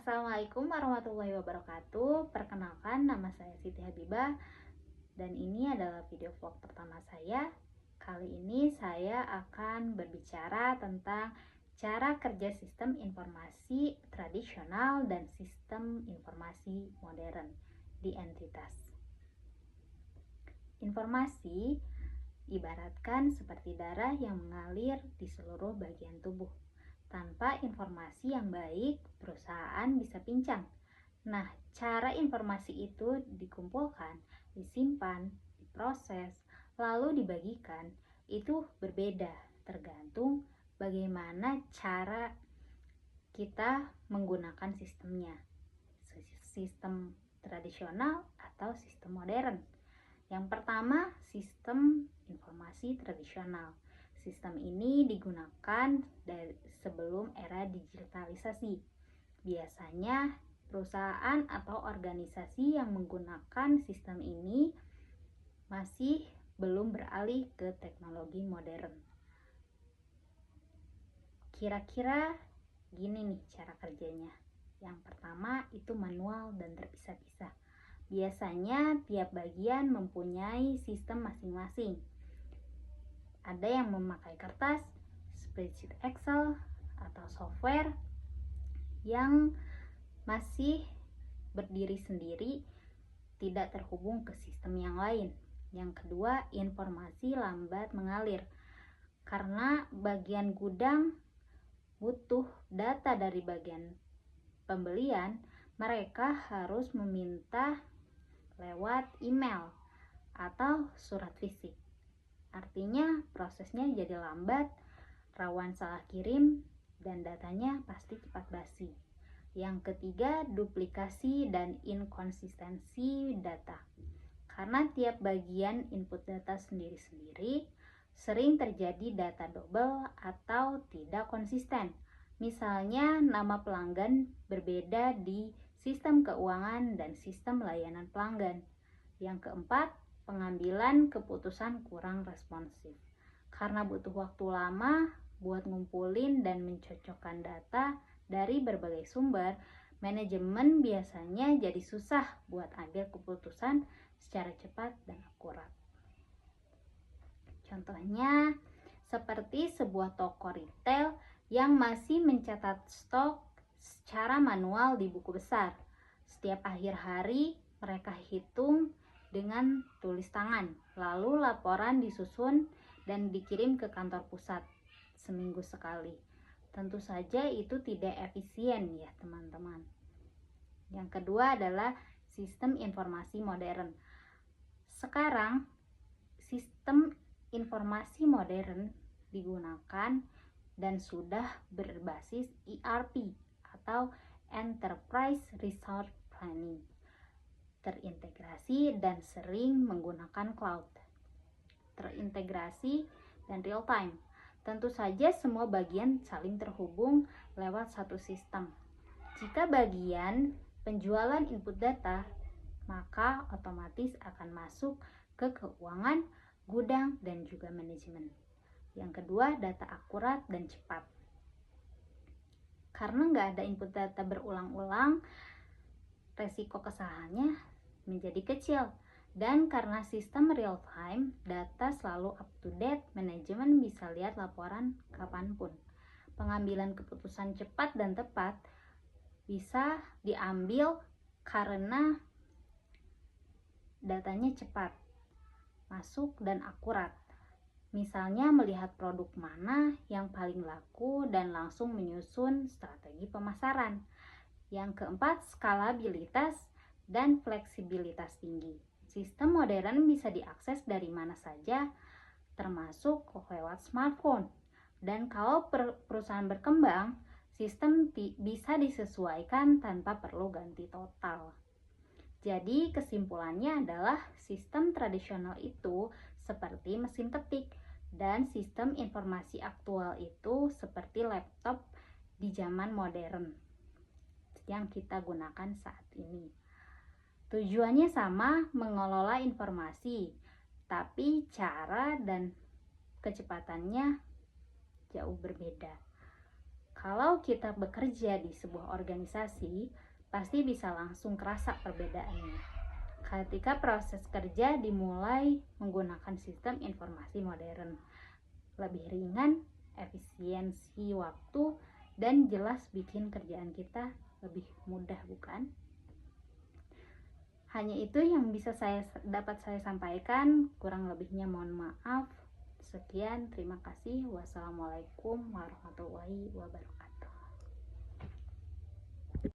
Assalamualaikum warahmatullahi wabarakatuh. Perkenalkan, nama saya Siti Habibah dan ini adalah video vlog pertama saya. Kali ini saya akan berbicara tentang cara kerja sistem informasi tradisional dan sistem informasi modern di entitas. Informasi ibaratkan seperti darah yang mengalir di seluruh bagian tubuh. Tanpa informasi yang baik, perusahaan bisa pincang. Nah, cara informasi itu dikumpulkan, disimpan, diproses, lalu dibagikan, itu berbeda tergantung bagaimana cara kita menggunakan sistemnya. Sistem tradisional atau sistem modern. Yang pertama, sistem informasi tradisional. Sistem ini digunakan dari sebelum era digitalisasi. Biasanya perusahaan atau organisasi yang menggunakan sistem ini masih belum beralih ke teknologi modern. Kira-kira gini nih cara kerjanya. Yang pertama itu manual dan terpisah-pisah. Biasanya tiap bagian mempunyai sistem masing-masing. Ada yang memakai kertas, spreadsheet Excel, atau software yang masih berdiri sendiri, tidak terhubung ke sistem yang lain. Yang kedua, informasi lambat mengalir. Karena bagian gudang butuh data dari bagian pembelian, mereka harus meminta lewat email atau surat fisik. Artinya prosesnya jadi lambat, rawan salah kirim, dan datanya pasti cepat basi. Yang ketiga, duplikasi dan inkonsistensi data. Karena tiap bagian input data sendiri-sendiri, sering terjadi data double atau tidak konsisten. Misalnya, nama pelanggan berbeda di sistem keuangan dan sistem layanan pelanggan. Yang keempat, pengambilan keputusan kurang responsif. Karena butuh waktu lama buat ngumpulin dan mencocokkan data dari berbagai sumber, manajemen biasanya jadi susah buat ambil keputusan secara cepat dan akurat. Contohnya, seperti sebuah toko retail yang masih mencatat stok secara manual di buku besar. Setiap akhir hari, mereka hitung dengan tulis tangan, lalu laporan disusun dan dikirim ke kantor pusat seminggu sekali. Tentu saja itu tidak efisien ya teman-teman. Yang kedua adalah sistem informasi modern. Sekarang sistem informasi modern digunakan dan sudah berbasis ERP atau Enterprise Resource Planning, terintegrasi dan sering menggunakan cloud, terintegrasi dan real time. Tentu saja semua bagian saling terhubung lewat satu sistem. Jika bagian penjualan input data, maka otomatis akan masuk ke keuangan, gudang, dan juga manajemen. Yang kedua, data akurat dan cepat. Karena nggak ada input data berulang-ulang, resiko kesalahannya menjadi kecil. Dan karena sistem real time, data selalu up to date, manajemen bisa lihat laporan kapanpun. Pengambilan keputusan cepat dan tepat bisa diambil karena datanya cepat masuk dan akurat. Misalnya melihat produk mana yang paling laku dan langsung menyusun strategi pemasaran. Yang keempat, skalabilitas dan fleksibilitas tinggi. Sistem modern bisa diakses dari mana saja, termasuk lewat smartphone. Dan kalau perusahaan berkembang, sistem bisa disesuaikan tanpa perlu ganti total. Jadi kesimpulannya adalah sistem tradisional itu seperti mesin ketik dan sistem informasi aktual itu seperti laptop di zaman modern yang kita gunakan saat ini. Tujuannya sama, mengelola informasi, tapi cara dan kecepatannya jauh berbeda. Kalau kita bekerja di sebuah organisasi, pasti bisa langsung kerasa perbedaannya. Ketika proses kerja dimulai menggunakan sistem informasi modern, lebih ringan, efisiensi waktu, dan jelas bikin kerjaan kita lebih mudah, bukan? Hanya itu yang bisa dapat saya sampaikan, kurang lebihnya mohon maaf. Sekian, terima kasih. Wassalamualaikum warahmatullahi wabarakatuh.